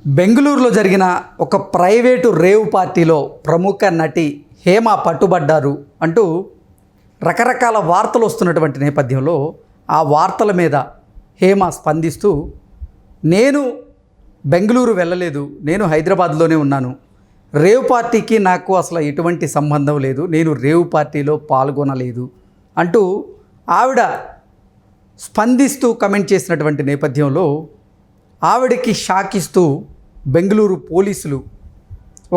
బెంగళూరులో జరిగిన ఒక ప్రైవేటు రేవ్ పార్టీలో ప్రముఖ నటి హేమ పట్టుబడ్డారు అంటూ రకరకాల వార్తలు వస్తున్నటువంటి నేపథ్యంలో ఆ వార్తల మీద హేమ స్పందిస్తూ నేను బెంగళూరు వెళ్ళలేదు, నేను హైదరాబాద్లోనే ఉన్నాను, రేవ్ పార్టీకి నాకు అసలు ఎటువంటి సంబంధం లేదు, నేను రేవ్ పార్టీలో పాల్గొనలేదు అంటూ ఆవిడ స్పందిస్తూ కమెంట్ చేసినటువంటి నేపథ్యంలో ఆవిడకి షాక్ ఇస్తూ బెంగళూరు పోలీసులు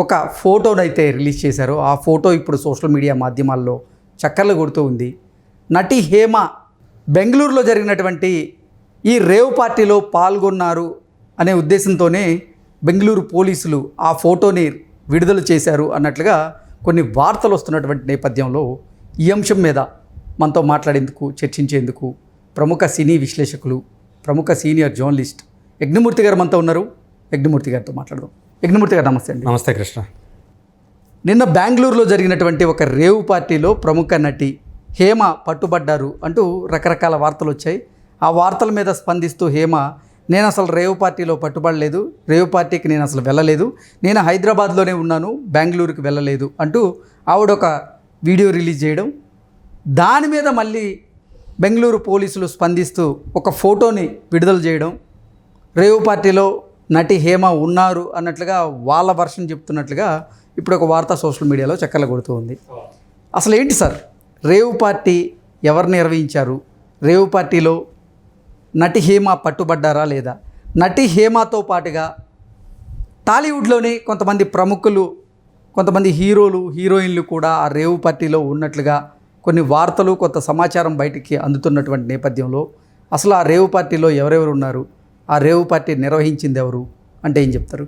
ఒక ఫోటోనైతే రిలీజ్ చేశారు. ఆ ఫోటో ఇప్పుడు సోషల్ మీడియా మాధ్యమాల్లో చక్కర్లు కొడుతూ ఉంది. నటి హేమ బెంగళూరులో జరిగినటువంటి ఈ రేవ్ పార్టీలో పాల్గొన్నారు అనే ఉద్దేశంతోనే బెంగళూరు పోలీసులు ఆ ఫోటోని విడుదల చేశారు అన్నట్లుగా కొన్ని వార్తలు వస్తున్నటువంటి నేపథ్యంలో ఈ అంశం మీద మనతో మాట్లాడేందుకు, చర్చించేందుకు ప్రముఖ సినీ విశ్లేషకులు, ప్రముఖ సీనియర్ జర్నలిస్ట్ యజ్ఞమూర్తి గారు మనతో ఉన్నారు. యజ్ఞమూర్తి గారితో మాట్లాడదాం. యజ్ఞమూర్తి గారు నమస్తే అండి. నమస్తే కృష్ణ. నిన్న బెంగళూరులో జరిగినటువంటి ఒక రేవ్ పార్టీలో ప్రముఖ నటి హేమ పట్టుబడ్డారు అంటూ రకరకాల వార్తలు వచ్చాయి. ఆ వార్తల మీద స్పందిస్తూ హేమ, నేను అసలు రేవ్ పార్టీలో పట్టుబడలేదు, రేవ్ పార్టీకి నేను అసలు వెళ్ళలేదు, నేను హైదరాబాద్లోనే ఉన్నాను, బెంగళూరుకి వెళ్ళలేదు అంటూ ఆవిడ ఒక వీడియో రిలీజ్ చేయడం, దాని మీద మళ్ళీ బెంగళూరు పోలీసులు స్పందిస్తూ ఒక ఫోటోని విడుదల చేయడం, రేవ్ పార్టీలో నటి హేమ ఉన్నారు అన్నట్లుగా వాళ్ళ వర్షన్ చెప్తున్నట్లుగా ఇప్పుడు ఒక వార్త సోషల్ మీడియాలో చక్కర్లు కొడుతూ ఉంది. అసలు ఏంటి సార్, రేవ్ పార్టీ ఎవరు నిర్వహించారు? రేవ్ పార్టీలో నటి హేమ పట్టుబడ్డారా లేదా? నటి హేమతో పాటుగా టాలీవుడ్లోని కొంతమంది ప్రముఖులు, కొంతమంది హీరోలు, హీరోయిన్లు కూడా ఆ రేవ్ పార్టీలో ఉన్నట్లుగా కొన్ని వార్తలు, కొంత సమాచారం బయటికి అందుతున్నటువంటి నేపథ్యంలో అసలు ఆ రేవ్ పార్టీలో ఎవరెవరు ఉన్నారు, ఆ రేవ్ పార్టీ నిర్వహించింది ఎవరు అంటే ఏం చెప్తారు?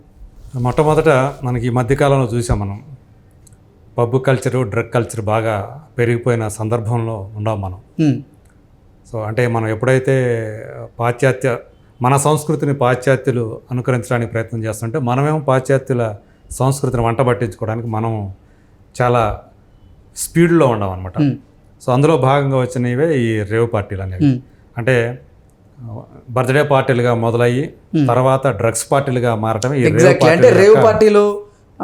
మొట్టమొదట మనకి ఈ మధ్యకాలంలో చూసాం, మనం పబ్ కల్చరు, డ్రగ్ కల్చర్ బాగా పెరిగిపోయిన సందర్భంలో ఉన్నాం మనం. సో అంటే మనం ఎప్పుడైతే మన సంస్కృతిని పాశ్చాత్యులు అనుకరించడానికి ప్రయత్నం చేస్తుంటే, మనమేమో పాశ్చాత్యుల సంస్కృతిని వంట పట్టించుకోవడానికి మనం చాలా స్పీడ్లో ఉన్నాం అనమాట. సో అందులో భాగంగా వచ్చినవే ఈ రేవ్ పార్టీలు అనేవి. అంటే బర్త్డే పార్టీలుగా మొదలయ్యి తర్వాత డ్రగ్స్ పార్టీలుగా మారటం ఈ రేవ్ పార్టీలో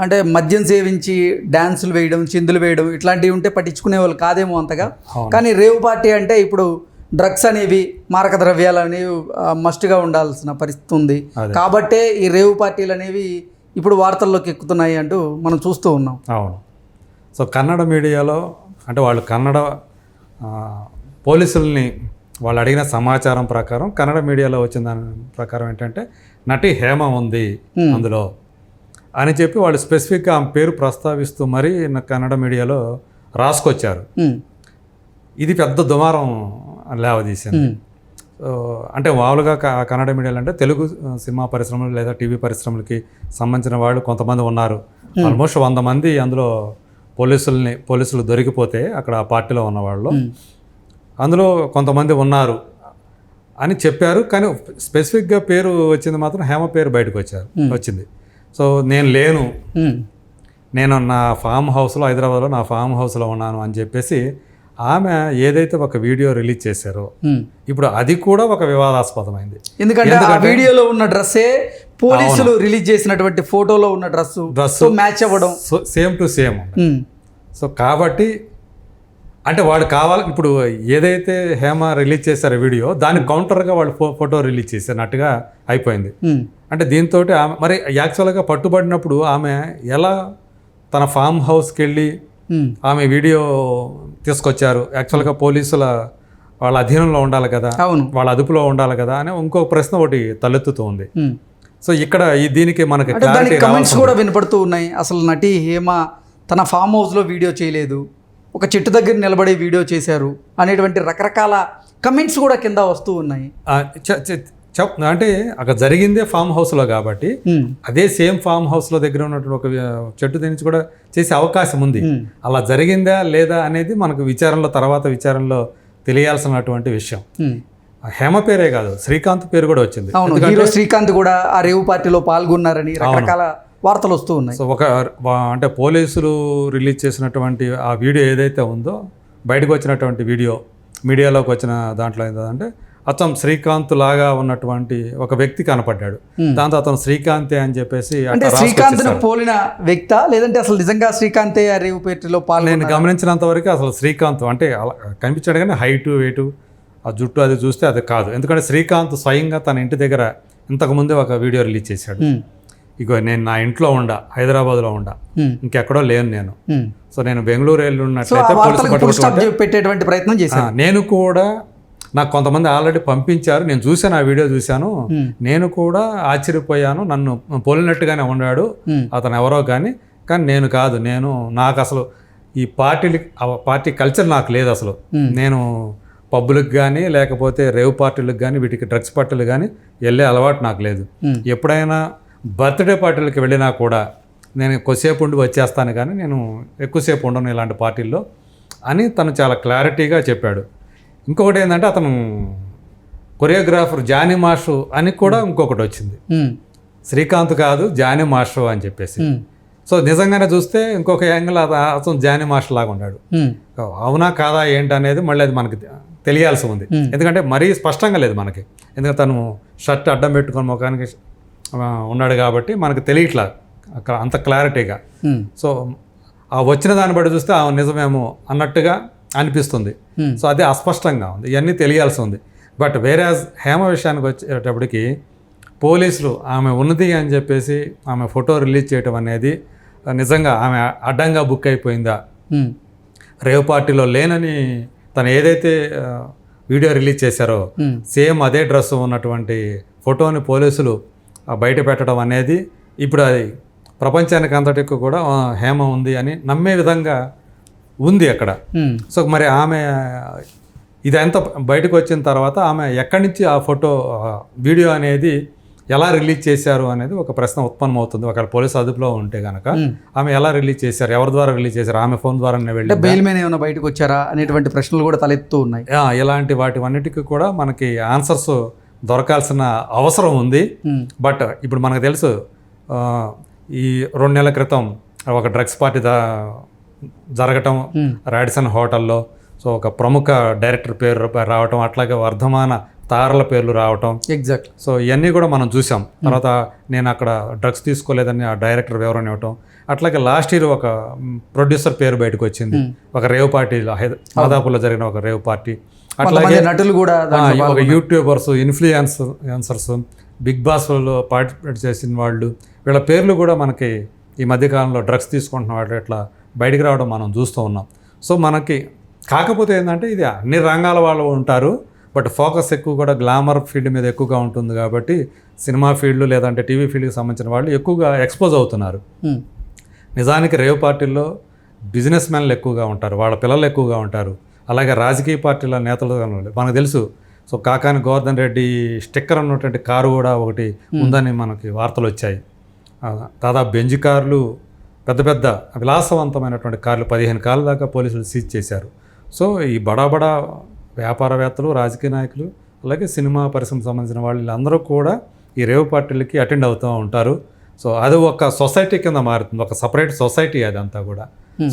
అంటే మద్యం సేవించి డ్యాన్సులు వేయడం, చిందులు వేయడం ఇట్లాంటివి ఉంటే పట్టించుకునే వాళ్ళు కాదేమో అంతగా. కానీ రేవ్ పార్టీ అంటే ఇప్పుడు డ్రగ్స్ అనేవి, మారక ద్రవ్యాలు అనేవి మస్ట్గా ఉండాల్సిన పరిస్థితి ఉంది. కాబట్టే ఈ రేవ్ పార్టీలు అనేవి ఇప్పుడు వార్తల్లోకి ఎక్కుతున్నాయి అంటూ మనం చూస్తూ ఉన్నాం. అవును. సో కన్నడ మీడియాలో అంటే వాళ్ళు కన్నడ పోలీసుల్ని వాళ్ళు అడిగిన సమాచారం ప్రకారం కన్నడ మీడియాలో వచ్చిన దాని ప్రకారం ఏంటంటే నటి హేమ ఉంది అందులో అని చెప్పి వాళ్ళు స్పెసిఫిక్గా ఆమె పేరు ప్రస్తావిస్తూ మరీ కన్నడ మీడియాలో రాసుకొచ్చారు. ఇది పెద్ద దుమారం లేవదీసింది. అంటే మామూలుగా కన్నడ మీడియాలో అంటే తెలుగు సినిమా పరిశ్రమలు లేదా టీవీ పరిశ్రమలకి సంబంధించిన వాళ్ళు కొంతమంది ఉన్నారు. ఆల్మోస్ట్ 100 మంది అందులో పోలీసులు దొరికిపోతే అక్కడ ఆ పార్టీలో ఉన్న వాళ్ళు అందులో కొంతమంది ఉన్నారు అని చెప్పారు. కానీ స్పెసిఫిక్గా పేరు వచ్చింది మాత్రం హేమ పేరు బయటకు వచ్చింది. సో నేను లేను, నేను నా ఫామ్ హౌస్లో, హైదరాబాద్లో నా ఫామ్ హౌస్లో ఉన్నాను అని చెప్పేసి ఆమె ఏదైతే ఒక వీడియో రిలీజ్ చేశారో ఇప్పుడు అది కూడా ఒక వివాదాస్పదమైంది. ఎందుకంటే ఆ వీడియోలో ఉన్న డ్రెస్సే పోలీసులు రిలీజ్ చేసినటువంటి ఫోటోలో ఉన్న డ్రెస్ మ్యాచ్ అవ్వడం సేమ్ టు సేమ్. సో కాబట్టి అంటే వాడు కావాలి, ఇప్పుడు ఏదైతే హేమ రిలీజ్ చేశారో వీడియో దానికి కౌంటర్గా వాళ్ళు ఫోటో రిలీజ్ చేసినట్టుగా అయిపోయింది. అంటే దీంతో ఆమె మరి యాక్చువల్గా పట్టుబడినప్పుడు ఆమె ఎలా తన ఫామ్ హౌస్కి వెళ్ళి ఆమె వీడియో తీసుకొచ్చారు? యాక్చువల్గా పోలీసుల వాళ్ళ అధీనంలో ఉండాలి కదా, వాళ్ళ అదుపులో ఉండాలి కదా అని ఇంకొక ప్రశ్న ఒకటి తలెత్తుతూ ఉంది. సో ఇక్కడ దీనికి మనకి కమెంట్స్ కూడా వినపడుతూ ఉన్నాయి. అసలు నటి హేమ తన ఫామ్ హౌస్లో వీడియో చేయలేదు, ఒక చెట్టు దగ్గర నిలబడి వీడియో చేశారు అనేటువంటి రకరకాల కమెంట్స్ కూడా కింద వస్తూ ఉన్నాయి. అంటే అక్కడ జరిగిందే ఫామ్ హౌస్లో కాబట్టి అదే సేమ్ ఫామ్ హౌస్లో దగ్గర ఉన్నటువంటి ఒక చెట్టు నుంచి కూడా చేసే అవకాశం ఉంది. అలా జరిగిందా లేదా అనేది మనకు తర్వాత విచారణలో తెలియాల్సినటువంటి విషయం. హేమ పేరే కాదు, శ్రీకాంత్ పేరు కూడా వచ్చింది. హీరో శ్రీకాంత్ కూడా ఆ రేవ్ పార్టీలో పాల్గొన్నారని రకరకాల వార్తలు వస్తూ ఉన్నాయి. సో అంటే పోలీసులు రిలీజ్ చేసినటువంటి ఆ వీడియో ఏదైతే ఉందో, బయటకు వచ్చినటువంటి వీడియో, మీడియాలోకి వచ్చిన దాంట్లో ఏంటంటే అతను శ్రీకాంత్ లాగా ఉన్నటువంటి ఒక వ్యక్తి కనపడ్డాడు. దాంతో అతను శ్రీకాంతే అని చెప్పేసి అంటే శ్రీకాంత్ను పోలిన వ్యక్తా లేదంటే అసలు నిజంగా శ్రీకాంతే ఆ రేవుపేటలో నేను గమనించినంత వరకు అసలు శ్రీకాంత్ అంటే అలా కనిపించాడు, కానీ హైటు వెయిటు ఆ జుట్టు అది చూస్తే అది కాదు. ఎందుకంటే శ్రీకాంత్ స్వయంగా తన ఇంటి దగ్గర ఇంతకుముందే ఒక వీడియో రిలీజ్ చేశాడు. ఇగో నేను నా ఇంట్లో ఉండా, హైదరాబాద్లో ఉండా, ఇంకెక్కడో లేను నేను. సో నేను బెంగళూరు వెళ్ళి ఉన్నట్లయితే పెట్టేటువంటి ప్రయత్నం చేశాను. నేను కూడా, నాకు కొంతమంది ఆల్రెడీ పంపించారు, నేను చూశాను, ఆ వీడియో చూశాను, నేను కూడా ఆశ్చర్యపోయాను. నన్ను పోలినట్టుగానే ఉన్నాడు అతను ఎవరో కానీ నేను కాదు, నాకు అసలు ఈ పార్టీ కల్చర్ నాకు లేదు అసలు. నేను పబ్బులకు కానీ లేకపోతే రేవ్ పార్టీలకు కానీ వీటికి డ్రగ్స్ పార్టీలు కానీ వెళ్ళే అలవాటు నాకు లేదు. ఎప్పుడైనా బర్త్డే పార్టీలకు వెళ్ళినా కూడా నేను కొద్దిసేపు ఉండి వచ్చేస్తాను, కానీ నేను ఎక్కువసేపు ఉండను ఇలాంటి పార్టీల్లో అని తను చాలా క్లారిటీగా చెప్పాడు. ఇంకొకటి ఏంటంటే అతను కొరియోగ్రాఫర్ జానీ మాస్టర్ అని కూడా ఇంకొకటి వచ్చింది, శ్రీకాంత్ కాదు జానీ మాస్టర్ అని చెప్పేసి. సో నిజంగానే చూస్తే ఇంకొక యాంగిల్ అతను జానీ మాస్టర్ లాగా ఉన్నాడు. అవునా కాదా ఏంటి అనేది మళ్ళీ అది మనకి తెలియాల్సి ఉంది, ఎందుకంటే మరీ స్పష్టంగా లేదు మనకి. ఎందుకంటే తను షర్ట్ అడ్డం పెట్టుకొని ముఖానికి ఉన్నాడు కాబట్టి మనకు తెలియట్లా అక్కడ అంత క్లారిటీగా. సో ఆ వచ్చిన దాన్ని బట్టి చూస్తే నిజమేమో అన్నట్టుగా అనిపిస్తుంది. సో అది అస్పష్టంగా ఉంది, ఇవన్నీ తెలియాల్సి ఉంది. బట్ వేరే హేమ విషయానికి వచ్చేటప్పటికి పోలీసులు ఆమె ఉన్నది అని చెప్పేసి ఆమె ఫోటో రిలీజ్ చేయడం అనేది నిజంగా ఆమె అడ్డంగా బుక్ అయిపోయిందా, రేవ్ పార్టీలో లేనని తను ఏదైతే వీడియో రిలీజ్ చేశారో సేమ్ అదే డ్రెస్ ఉన్నటువంటి ఫోటోని పోలీసులు బయట పెట్టడం అనేది ఇప్పుడు అది ప్రపంచానికి అంతటికి కూడా హేమ ఉంది అని నమ్మే విధంగా ఉంది అక్కడ. సో మరి ఆమె ఇదంతా బయటకు వచ్చిన తర్వాత ఆమె ఎక్కడి నుంచి ఆ ఫోటో వీడియో అనేది ఎలా రిలీజ్ చేశారు అనేది ఒక ప్రశ్న ఉత్పన్నమవుతుంది. ఒకవేళ పోలీసు అదుపులో ఉంటే కనుక ఆమె ఎలా రిలీజ్ చేశారు, ఎవరి ద్వారా రిలీజ్ చేశారు, ఆమె ఫోన్ ద్వారానే వెళ్ళి బెయిల్ మీద ఏమైనా బయటకు వచ్చారా అనేటువంటి ప్రశ్నలు కూడా తలెత్తూ ఉన్నాయి. ఇలాంటి వాటివన్నిటికీ కూడా మనకి ఆన్సర్స్ దొరకాల్సిన అవసరం ఉంది. బట్ ఇప్పుడు మనకు తెలుసు ఈ 2 నెలల క్రితం ఒక డ్రగ్స్ పార్టీ జరగటం రాడిసన్ హోటల్లో. సో ఒక ప్రముఖ డైరెక్టర్ పేరు రావటం, అట్లాగే వర్ధమాన తారల పేర్లు రావటం. ఎగ్జాక్ట్. సో ఇవన్నీ కూడా మనం చూసాం. తర్వాత నేను అక్కడ డ్రగ్స్ తీసుకోలేదని ఆ డైరెక్టర్ వివరణ ఇవ్వటం. అట్లాగే లాస్ట్ ఇయర్ ఒక ప్రొడ్యూసర్ పేరు బయటకు వచ్చింది, ఒక రేవ్ పార్టీలో మాదాపూర్లో జరిగిన ఒక రేవ్ పార్టీ. అట్లాగే నటులు కూడా, ఒక యూట్యూబర్స్, ఇన్ఫ్లుయెన్సర్స్, బిగ్ బాస్లో పార్టిసిపేట్ చేసిన వాళ్ళు, వీళ్ళ పేర్లు కూడా మనకి ఈ మధ్యకాలంలో డ్రగ్స్ తీసుకుంటున్న వాళ్ళు ఇట్లా బయటికి రావడం మనం చూస్తూ ఉన్నాం. సో మనకి కాకపోతే ఏంటంటే ఇది అన్ని రంగాల వాళ్ళు ఉంటారు, బట్ ఫోకస్ ఎక్కువ కూడా గ్లామర్ ఫీల్డ్ మీద ఎక్కువగా ఉంటుంది కాబట్టి సినిమా ఫీల్డ్ లేదంటే టీవీ ఫీల్డ్కి సంబంధించిన వాళ్ళు ఎక్కువగా ఎక్స్పోజ్ అవుతున్నారు. నిజానికి రేవ్ పార్టీల్లో బిజినెస్ మ్యాన్లు ఎక్కువగా ఉంటారు, వాళ్ళ పిల్లలు ఎక్కువగా ఉంటారు, అలాగే రాజకీయ పార్టీల నేతలు మనకు తెలుసు. సో కాకాని గోవర్ధన్ రెడ్డి స్టిక్కర్ ఉన్నటువంటి కారు కూడా ఒకటి ఉందని మనకి వార్తలు వచ్చాయి. దాదాపు బెంజ్ కార్లు, పెద్ద పెద్ద విలాసవంతమైనటువంటి కార్లు 15 కార్ల దాకా పోలీసులు సీజ్ చేశారు. సో ఈ బడా వ్యాపారవేత్తలు, రాజకీయ నాయకులు, అలాగే సినిమా పరిశ్రమకు సంబంధించిన వీళ్ళందరూ కూడా ఈ రేవ్ పార్టీలకి అటెండ్ అవుతూ ఉంటారు. సో అది ఒక సొసైటీ కింద మారుతుంది, ఒక సపరేట్ సొసైటీ అదంతా కూడా.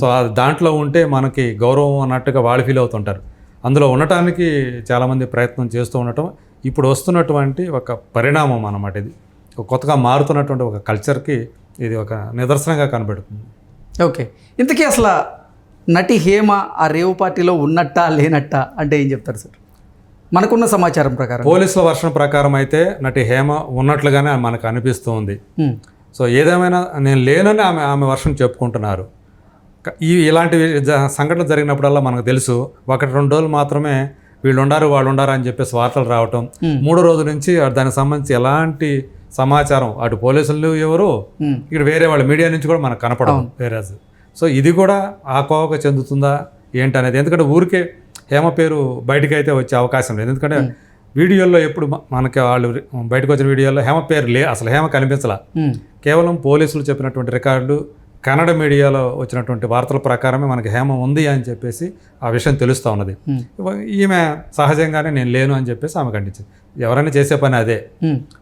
సో అది దాంట్లో ఉంటే మనకి గౌరవం అన్నట్టుగా వాళ్ళు ఫీల్ అవుతుంటారు. అందులో ఉండటానికి చాలామంది ప్రయత్నం చేస్తూ ఉండటం ఇప్పుడు వస్తున్నటువంటి ఒక పరిణామం అన్నమాట. ఇది కొత్తగా మారుతున్నటువంటి ఒక కల్చర్కి ఇది ఒక నిదర్శనంగా కనబడుతుంది. ఓకే, ఇంతకీ అసలు నటి హేమ ఆ రేవ్ పార్టీలో ఉన్నట్టా లేనట్టా అంటే ఏం చెప్తారు సార్? మనకున్న సమాచారం ప్రకారం, పోలీసుల వర్షం ప్రకారం అయితే నటి హేమ ఉన్నట్లుగానే మనకు అనిపిస్తుంది. సో ఏదేమైనా నేను లేనని ఆమె వర్షం చెప్పుకుంటున్నారు. ఇలాంటి సంఘటనలు జరిగినప్పుడల్లా మనకు తెలుసు 1-2 రోజులు మాత్రమే వీళ్ళు వాళ్ళు ఉండారు అని చెప్పేసి వార్తలు రావటం, 3వ రోజు నుంచి దానికి సంబంధించి ఎలాంటి సమాచారం అటు పోలీసులు ఎవరు, ఇక్కడ వేరే వాళ్ళ మీడియా నుంచి కూడా మనకు కనపడదు వేరే. సో ఇది కూడా ఆ కోవకు చెందుతుందా ఏంటనేది, ఎందుకంటే ఊరికే హేమ పేరు బయటకు అయితే వచ్చే అవకాశం లేదు. ఎందుకంటే వీడియోల్లో ఎప్పుడు మనకి వాళ్ళు బయటకు వచ్చిన వీడియోలో హేమ పేరు అసలు హేమ కనిపించలా. కేవలం పోలీసులు చెప్పినటువంటి రికార్డులు, కన్నడ మీడియాలో వచ్చినటువంటి వార్తల ప్రకారమే మనకి హేమ ఉంది అని చెప్పేసి ఆ విషయం తెలుస్తూ ఉన్నది. ఈమె సహజంగానే నేను లేను అని చెప్పేసి ఆమె ఖండించింది. ఎవరైనా చేసే పని అదే.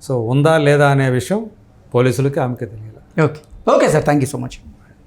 సో ఉందా లేదా అనే విషయం పోలీసులకి ఆమెకి తెలియాలి. Okay sir, thank you so much.